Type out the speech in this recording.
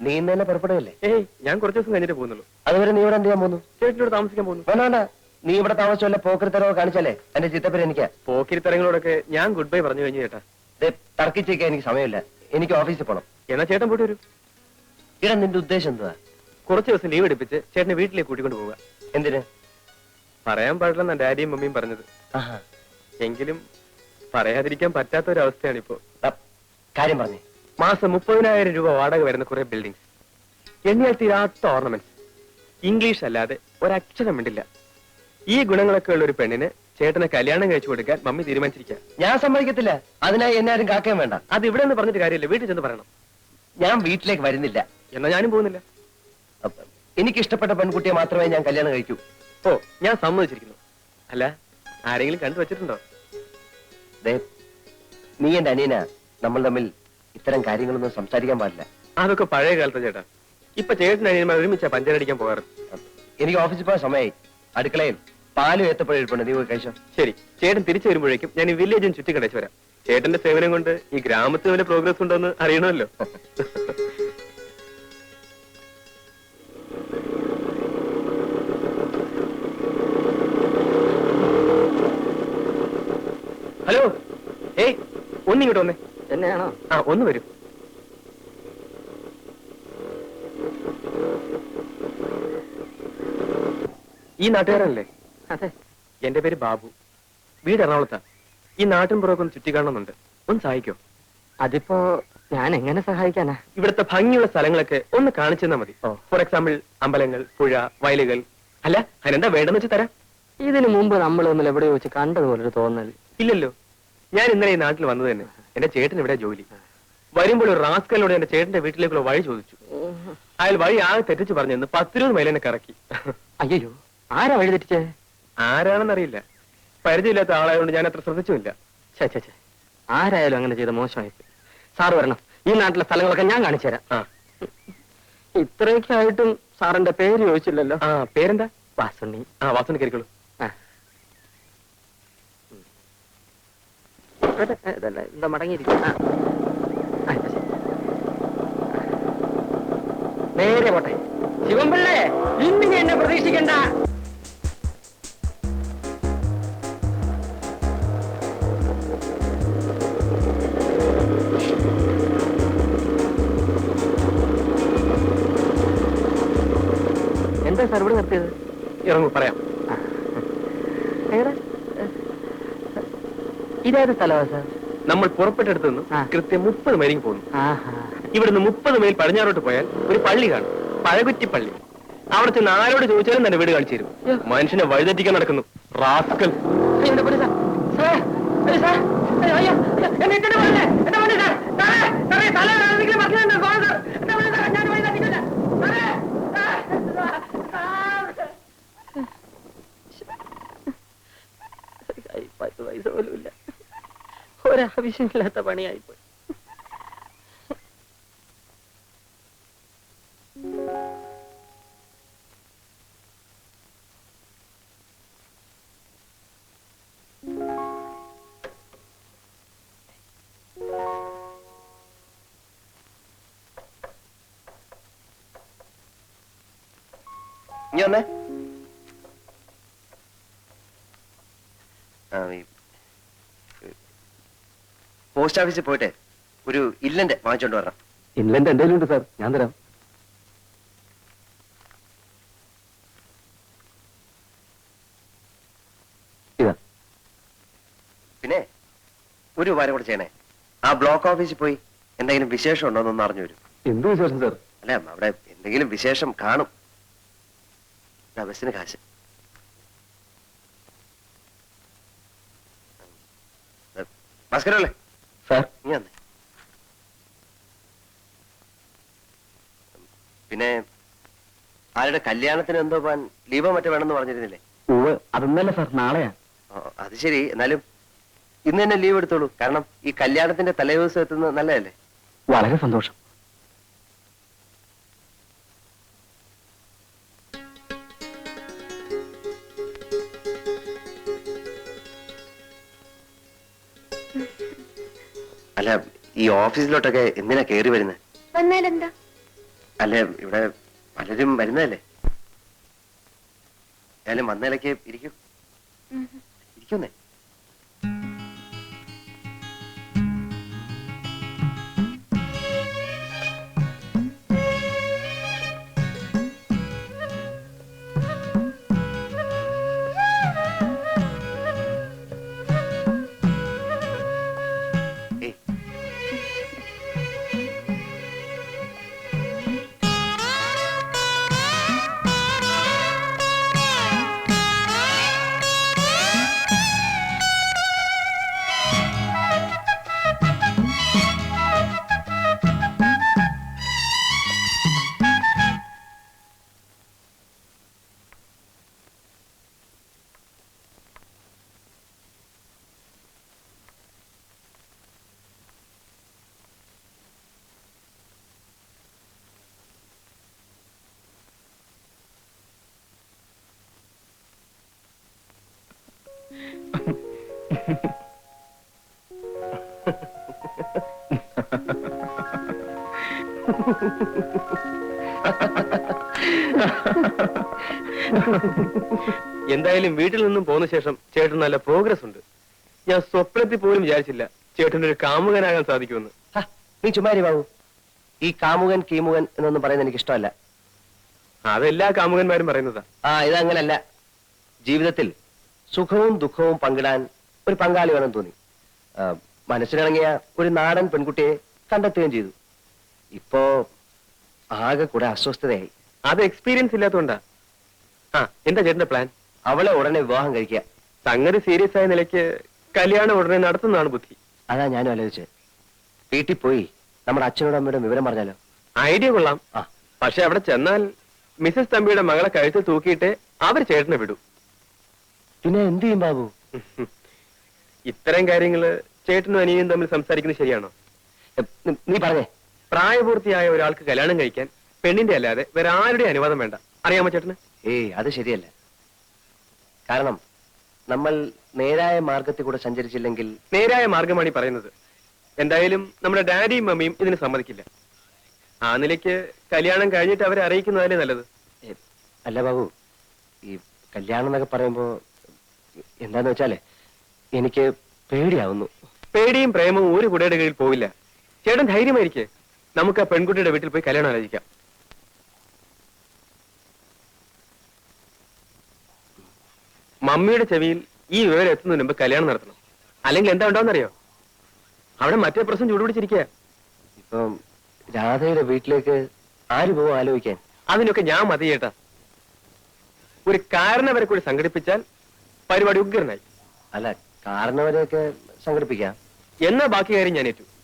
നീ ഇന്ന് തന്നെ പുറപ്പെടുകയല്ലേ? ഏയ്, ഞാൻ കുറച്ച് ദിവസം കഴിഞ്ഞിട്ട് പോകുന്നുള്ളൂ. അതുവരെ നീ ഇവിടെ എന്ത് ചെയ്യാൻ പോകുന്നു? ചേട്ടനോട് താമസിക്കാൻ പോകുന്നു. വേണ്ട, നീ ഇവിടെ താമസിച്ചല്ല പോക്കരിത്തരവോ കാണിച്ചാലേ എന്റെ ചിത്തപ്പേര് എനിക്ക്. പോക്കിരിത്തരങ്ങളോടൊക്കെ ഞാൻ ഗുഡ് ബൈ പറഞ്ഞു കഴിഞ്ഞു ചേട്ടാ. തർക്കിച്ചേക്കാൻ എനിക്ക് സമയമില്ല. എനിക്ക് ഓഫീസിൽ പോകണം. എന്നാ ചേട്ടൻ പോയിട്ട് വരൂ. ഇടാ, നിന്റെ ഉദ്ദേശം എന്തുവാ? കുറച്ച് ദിവസം ലീവ് എടുപ്പിച്ച് ചേട്ടനെ വീട്ടിലേക്ക് കൂട്ടിക്കൊണ്ട് പോവുക. എന്തിന്? പറയാൻ പാടില്ലെന്നാ ഡാഡിയും മമ്മിയും പറഞ്ഞത്. എങ്കിലും പറയാതിരിക്കാൻ പറ്റാത്ത ഒരു അവസ്ഥയാണിപ്പോ. കാര്യം പറഞ്ഞേ. മാസം 30,000 രൂപ വാടക വരുന്ന കുറെ ബിൽഡിംഗ്സ്, എണ്ണിയാൽ തീരാത്ത ഓർണമെന്റ്സ്, ഇംഗ്ലീഷ് അല്ലാതെ ഒരക്ഷരം വേണ്ടില്ല. ഈ ഗുണങ്ങളൊക്കെ ഉള്ള ഒരു പെണ്ണിന് ചേട്ടനെ കല്യാണം കഴിച്ചു കൊടുക്കാൻ മമ്മി തീരുമാനിച്ചിരിക്കുക. ഞാൻ സമ്മതിക്കത്തില്ല. അതിനായി എന്നെ ആരും കാക്കുകയും വേണ്ട. അത് ഇവിടെ നിന്ന് പറഞ്ഞിട്ട് കാര്യമില്ല, വീട്ടിൽ ചെന്ന് പറയണം. ഞാൻ വീട്ടിലേക്ക് വരുന്നില്ല. എന്നാ ഞാനും പോകുന്നില്ല. എനിക്ക് ഇഷ്ടപ്പെട്ട പെൺകുട്ടിയെ മാത്രമേ ഞാൻ കല്യാണം കഴിക്കൂ. ഓ, ഞാൻ സമ്മതിച്ചിരിക്കുന്നു. അല്ല, ആരെങ്കിലും കണ്ടു വെച്ചിട്ടുണ്ടോ? നീ എന്റെ അനിയനാ. നമ്മൾ തമ്മിൽ ഇത്തരം കാര്യങ്ങളൊന്നും സംസാരിക്കാൻ പാടില്ല. അതൊക്കെ പഴയ കാലത്തെ ചേട്ടാ. ഇപ്പൊ ചേട്ടൻ അനിയന്മാർ ഒരുമിച്ചാ പഞ്ചരടിക്കാൻ പോകാറ്. എനിക്ക് ഓഫീസിൽ പോകാൻ സമയമായി. അടുക്കളയിൽ പാലും ഏത്തപ്പഴം നീ പോയി കഴിച്ചോ. ശരി, ചേട്ടൻ തിരിച്ചു വരുമ്പോഴേക്കും ഞാൻ ഈ വില്ലേജും ചുറ്റിക്കടച്ചു വരാം. ചേട്ടന്റെ സേവനം കൊണ്ട് ഈ ഗ്രാമത്തിൽ വല്ല പ്രോഗ്രസ് ഉണ്ടോന്ന് അറിയണമല്ലോ. ഹലോ, ഏയ്, ഒന്നിങ്ങോട്ട് വന്നേ. എന്നെയാണോ? ആ, ഒന്ന് വരൂ. ഈ നാട്ടുകാരല്ലേ? അതെ. എന്റെ പേര് ബാബു. വീട് എറണാകുളത്താ. ഈ നാട്ടിൻ പുറമൊക്കെ ഒന്ന് ചുറ്റിക്കാണുന്നുണ്ട്. ഒന്ന് സഹായിക്കോ? അതിപ്പോ ഞാൻ എങ്ങനെ സഹായിക്കാനാ? ഇവിടുത്തെ ഭംഗിയുള്ള സ്ഥലങ്ങളൊക്കെ ഒന്ന് കാണിച്ചു തന്നാ മതി. ഫോർ എക്സാമ്പിൾ അമ്പലങ്ങൾ, പുഴ, വയലുകൾ. അല്ല, അതിനെന്താ വേണ്ടെന്ന് വെച്ച് തരാം. ഇതിനു മുമ്പ് നമ്മൾ തമ്മിൽ എവിടെ വെച്ച് കണ്ടതുപോലൊരു തോന്നൽ. ഇല്ലല്ലോ. ഞാൻ ഇന്നലെ ഈ നാട്ടിൽ വന്നത് തന്നെ. എന്റെ ചേട്ടൻ ഇവിടെ ജോലി. വരുമ്പോൾ ഒരു റാസ്കലിനോട് എന്റെ ചേട്ടന്റെ വീട്ടിലേക്കുള്ള വഴി ചോദിച്ചു. അയാൾ വഴി ആകെ തെറ്റിച്ച് പറഞ്ഞെന്ന് 10-20 മൈൽ എന്നെ കറക്കി. അയ്യോ, ആരാ വഴി തെറ്റിച്ചേ? ആരാണെന്നറിയില്ല. പരിചയമില്ലാത്ത ആളായതുകൊണ്ട് ഞാൻ അത്ര ശ്രദ്ധിച്ചുമില്ല. ചേ, ആരായാലും അങ്ങനെ ചെയ്ത മോശമായി. സാറ് വരണം. ഈ നാട്ടിലെ സ്ഥലങ്ങളൊക്കെ ഞാൻ കാണിച്ചു തരാം. ഇത്രയൊക്കെ ആയിട്ടും സാറിന്റെ പേര് ചോദിച്ചില്ലല്ലോ. ആ, പേരെന്താ? വാസുണ്ണി. ആ, വാസുണ്ണി കയറിക്കോളൂ. എന്താ മടങ്ങിയിരിക്കും. നേരെ പോട്ടെ. ശിവൻപിള്ളേ, ഇന്നിനി എന്നെ പ്രതീക്ഷിക്കണ്ട. എന്താ സാർ ഇവിടെ നിർത്തിയത്? ഇറങ്ങൂ, പറയാം. ഇതേത് സ്ഥലമാണ് സാർ? നമ്മൾ പുറപ്പെട്ടെടുത്തു നിന്ന് കൃത്യം 30 മൈലിൽ പോകുന്നു. ഇവിടുന്ന് 30 മൈൽ പടിഞ്ഞാറോട്ട് പോയാൽ ഒരു പള്ളി കാണും, പഴകുറ്റി പള്ളി. അവിടെ ചെന്ന് ആരോട് ചോദിച്ചാലും തന്നെ വീട് കാണിച്ചു തരും. മനുഷ്യനെ വഴിതെറ്റിക്കാൻ നടക്കുന്നു റാസ്കൽ. പൈസ പോലുമില്ല. ഒരാവശ്യമില്ലാത്ത പണിയായിപ്പോയി. നീ വന്നേ. പോസ്റ്റ് ഓഫീസിൽ പോയിട്ട് ഒരു ഇല്ലന്റ് വാങ്ങിച്ചോണ്ട് വരണം. ഇൻലൻഡ് എന്തെങ്കിലും ഉണ്ട് സാർ, ഞാൻ തരാം. ഇതാ. പിന്നെ ഒരു ഉപകാരം കൂടെ ചെയ്യണേ. ആ ബ്ലോക്ക് ഓഫീസിൽ പോയി എന്തെങ്കിലും വിശേഷം ഉണ്ടോ എന്നൊന്ന് അറിഞ്ഞു വരും. എന്ത് വിശേഷം സാർ? അല്ല, അവിടെ എന്തെങ്കിലും വിശേഷം കാണും. ബസ്സിന് കാശ്. ഭാസ്കരല്ലേ സാർ? നീ വന്നേ. പിന്നെ ആരുടെ കല്യാണത്തിന് എന്തോ പോവാൻ ലീവോ മറ്റോ വേണമെന്ന് പറഞ്ഞിരുന്നില്ലേ? അതൊന്നല്ല സാർ, നാളെയാ. അത് ശരി. എന്നാലും ഇന്ന് തന്നെ ലീവ് എടുത്തോളൂ. കാരണം ഈ കല്യാണത്തിന്റെ തലേദിവസം എത്തുന്നത് നല്ലതല്ലേ? വളരെ സന്തോഷം. അല്ല, ഈ ഓഫീസിലോട്ടൊക്കെ എന്തിനാ കയറി വരുന്നത്? വന്നാലെന്താ? അല്ലെ ഇവിടെ പലരും വരുന്നതല്ലേ. ഞാനും വന്നതിലേക്ക് ഇരിക്കും. ഇരിക്കുന്നേ. ഏയ്, എന്തായാലും വീട്ടിൽ നിന്നും പോന്ന ശേഷം ചേട്ടൻ നല്ല പ്രോഗ്രസ് ഉണ്ട്. ഞാൻ സ്വപ്നത്തിൽ പോലും വിചാരിച്ചില്ല ചേട്ടൻ ഒരു കാമുകനാകാൻ സാധിക്കുമെന്ന്. ഹ, നീ ചുമ്മാരി ബാബു. ഈ കാമുകൻ കീമുകൻ എന്നൊന്നും പറയുന്നത് എനിക്ക് ഇഷ്ടമല്ല. അതെല്ലാ കാമുകന്മാരും പറയുന്നതാ. ഇതങ്ങനല്ല. ജീവിതത്തിൽ സുഖവും ദുഃഖവും പങ്കിടാൻ ഒരു പങ്കാളി വേണം തോന്നി. മനസ്സിനിണങ്ങിയ ഒരു നാടൻ പെൺകുട്ടിയെ കണ്ടെത്തുകയും ചെയ്തു. ഇപ്പോ ആകെ കൂടെ അസ്വസ്ഥതയായി. അത് എക്സ്പീരിയൻസ് ഇല്ലാത്തതുകൊണ്ടാ. എന്താ ചേട്ടന്റെ പ്ലാൻ? അവളെ ഉടനെ വിവാഹം കഴിക്കുക. സംഗതി സീരിയസ് ആയ നിലയ്ക്ക് കല്യാണം ഉടനെ നടത്തുന്നതാണ് ബുദ്ധി. അതാ ഞാനും ആലോചിച്ചത്. വീട്ടിൽ പോയി നമ്മുടെ അച്ഛനോടും അമ്മയോടും വിവരം പറഞ്ഞാലോ? ഐഡിയ കൊള്ളാം. പക്ഷെ അവിടെ ചെന്നാൽ മിസസ് തമ്പിയുടെ മകളെ കഴുത്ത് തൂക്കിയിട്ട് അവർ ചേട്ടനെ വിടൂ. പിന്നെ എന്ത് ചെയ്യും ബാബു? ഇത്തരം കാര്യങ്ങള് ചേട്ടനും അനിയനും തമ്മിൽ സംസാരിക്കുന്നത് ശരിയാണോ? നീ പറഞ്ഞേ. പ്രായപൂർത്തിയായ ഒരാൾക്ക് കല്യാണം കഴിക്കാൻ പെണ്ണിന്റെ അല്ലാതെ വേറെ ആരുടെ അനുവാദം വേണ്ട. അറിയാമോ ചേട്ടന്? അത് ശരിയല്ല. കാരണം നമ്മൾ നേരായ മാർഗത്തിൽ കൂടെ സഞ്ചരിച്ചില്ലെങ്കിൽ. നേരായ മാർഗമാണ് ഈ പറയുന്നത്. എന്തായാലും നമ്മുടെ ഡാഡിയും മമ്മിയും ഇതിന് സമ്മതിക്കില്ല. ആ നിലയ്ക്ക് കല്യാണം കഴിഞ്ഞിട്ട് അവരെ അറിയിക്കുന്നതല്ലേ നല്ലത്. അല്ല ബാബു, ഈ കല്യാണം എന്നൊക്കെ പറയുമ്പോ എന്താന്ന് വെച്ചാലേ എനിക്ക് പേടിയാവുന്നു. പേടിയും പ്രേമവും ഒരു കുടയുടെ കീഴിൽ പോവില്ല. ചേട്ടൻ ധൈര്യമായിരിക്കേ. നമുക്ക് ആ പെൺകുട്ടിയുടെ വീട്ടിൽ പോയി കല്യാണം ആലോചിക്കാം. മമ്മിയുടെ ചെവിയിൽ ഈ വിവരം എത്തുന്നതിന് മുമ്പ് കല്യാണം നടത്തണം. അല്ലെങ്കിൽ എന്താ ഉണ്ടാവുന്നറിയോ? അവിടെ മറ്റേ പ്രശ്നം ചൂടുപിടിച്ചിരിക്കുക. ഇപ്പം രാധയുടെ വീട്ടിലേക്ക് ആര് പോവും ആലോചിക്കാൻ? അതിനൊക്കെ ഞാൻ മതി ചേട്ടാ. ഒരു കാരണവരെ കൂടി സംഘടിപ്പിച്ചാൽ പരിപാടി ഉഗ്രനായി. അല്ല, കാരണവരെയൊക്കെ സംഘടിപ്പിക്കാം. എന്നാ ബാക്കി കാര്യം ഞാൻ ഏറ്റു.